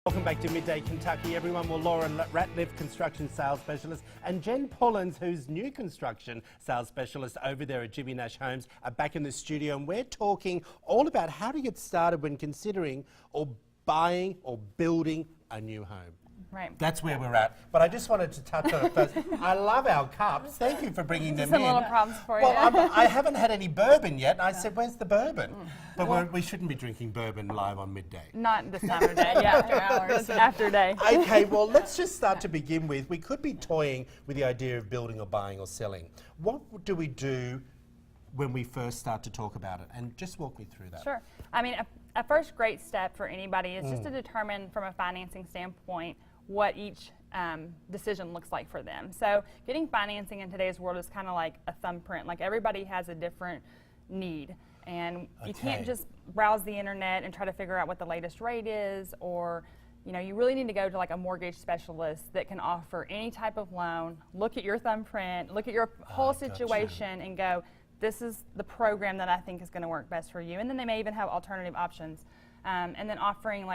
Welcome back to Midday Kentucky, everyone. Well, Lauren Ratliff, construction sales specialist, and Jenn Pullins, who's new construction sales specialist over there at Jimmy Nash Homes, are back in the studio, and we're talking all about how to get started when considering or buying or building a new home. Right. That's where we're at. But I just wanted to touch on it first. I love our cups. Thank you for bringing them in. Some little props for you. Well, I haven't had any bourbon yet. And I said, where's the bourbon? But we shouldn't be drinking bourbon live on Midday. Not this time of day. Yeah, after hours. After day. Okay, well, let's just start to begin with. We could be toying with the idea of building or buying or selling. What do we do when we first start to talk about it? And just walk me through that. Sure. I mean, a first great step for anybody is just to determine from a financing standpoint what each decision looks like for them. So getting financing in today's world is kind of like a thumbprint. Like everybody has a different need. And you can't just browse the internet and try to figure out what the latest rate is, or you really need to go to like a mortgage specialist that can offer any type of loan, look at your thumbprint, look at your whole situation and go, this is the program that I think is going to work best for you. And then they may even have alternative options. And then offering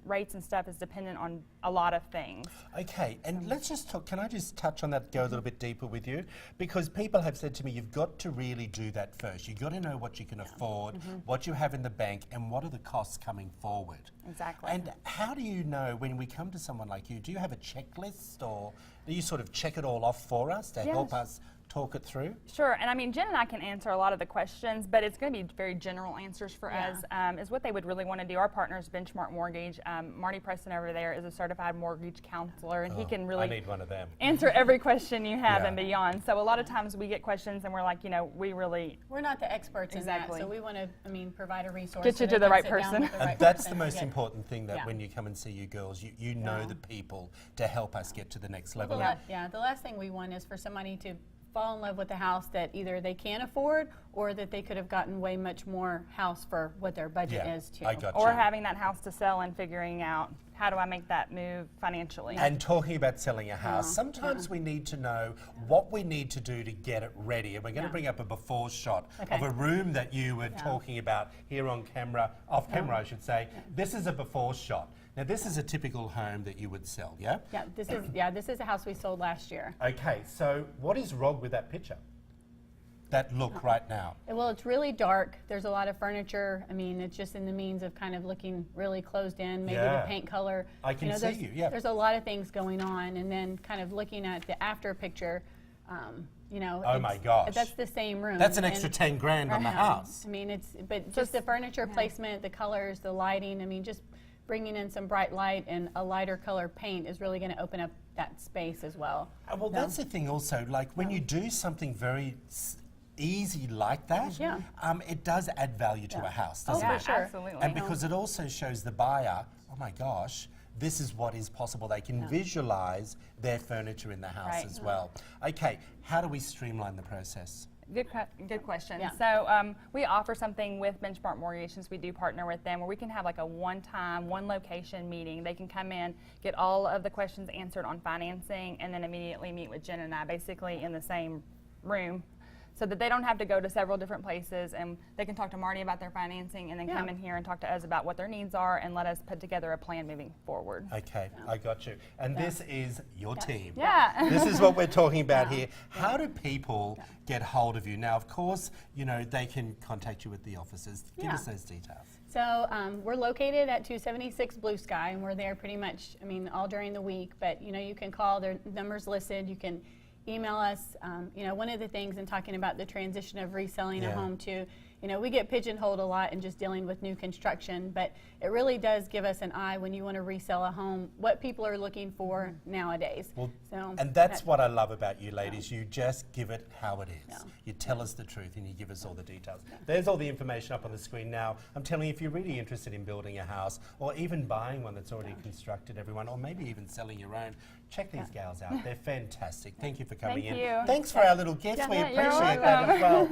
rates and stuff is dependent on a lot of things. Okay, and let's just talk, can I just touch on that, go a little bit deeper with you? Because people have said to me, you've got to really do that first. You've got to know what you can afford, what you have in the bank, and what are the costs coming forward. Exactly. And how do you know when we come to someone like you, do you have a checklist, or do you sort of check it all off for us to help us talk it through? Sure, and I mean, Jen and I can answer a lot of the questions, but it's going to be very general answers for us, is what they would really want to do. Our partners, Benchmark Mortgage, Marty Preston over there is a certified mortgage counselor, and he can really I need one of them. Answer every question you have and beyond. So a lot of times we get questions and we're like, we're not the experts in that, so we want to, provide a resource. Get you to the right person. And that's the most important thing, that when you come and see you girls, you know the people to help us get to the next level. The last thing we want is for somebody to fall in love with a house that either they can't afford or that they could have gotten way much more house for what their budget is too. Or having that house to sell and figuring out, how do I make that move financially? And talking about selling a house, sometimes we need to know what we need to do to get it ready. And we're going to bring up a before shot of a room that you were talking about here on camera, off camera I should say. This is a before shot. Now this is a typical home that you would sell, yeah? Yeah, this is a house we sold last year. Okay, so what is wrong with that picture? That look right now? Well, it's really dark. There's a lot of furniture. I mean, it's just in the means of kind of looking really closed in, maybe the paint color. I can see you, There's a lot of things going on, and then kind of looking at the after picture, oh my gosh. That's the same room. That's an extra 10 grand on the house. I mean, but just the furniture placement, the colors, the lighting, I mean, just bringing in some bright light and a lighter color paint is really going to open up that space as well. Well, that's the thing also, like when you do something very easy like that, it does add value to a house, doesn't it? For sure. Absolutely. And because it also shows the buyer, oh my gosh, this is what is possible. They can visualize their furniture in the house as well. Okay, how do we streamline the process? Good question. So we offer something with Benchmark Mortgage, since we do partner with them, where we can have like a one-time, one-location meeting. They can come in, get all of the questions answered on financing, and then immediately meet with Jen and I, basically in the same room, so that they don't have to go to several different places, and they can talk to Marty about their financing and then come in here and talk to us about what their needs are and let us put together a plan moving forward. Okay, I got you. And this is your team. Yeah. This is what we're talking about here. How do people get hold of you? Now, of course, they can contact you at the offices. Give us those details. So we're located at 276 Blue Sky, and we're there pretty much, all during the week. But, you can call, their number's listed. You can email us. One of the things in talking about the transition of reselling a home too, we get pigeonholed a lot in just dealing with new construction, but it really does give us an eye when you want to resell a home, what people are looking for nowadays. Well, and that's what I love about you ladies. You just give it how it is. You tell us the truth and you give us all the details. There's all the information up on the screen now. I'm telling you, if you're really interested in building a house or even buying one that's already constructed, everyone, or maybe even selling your own, check these gals out. They're fantastic. Thank you for coming in. Thank you. Thanks for our little gifts. We appreciate you're that as well.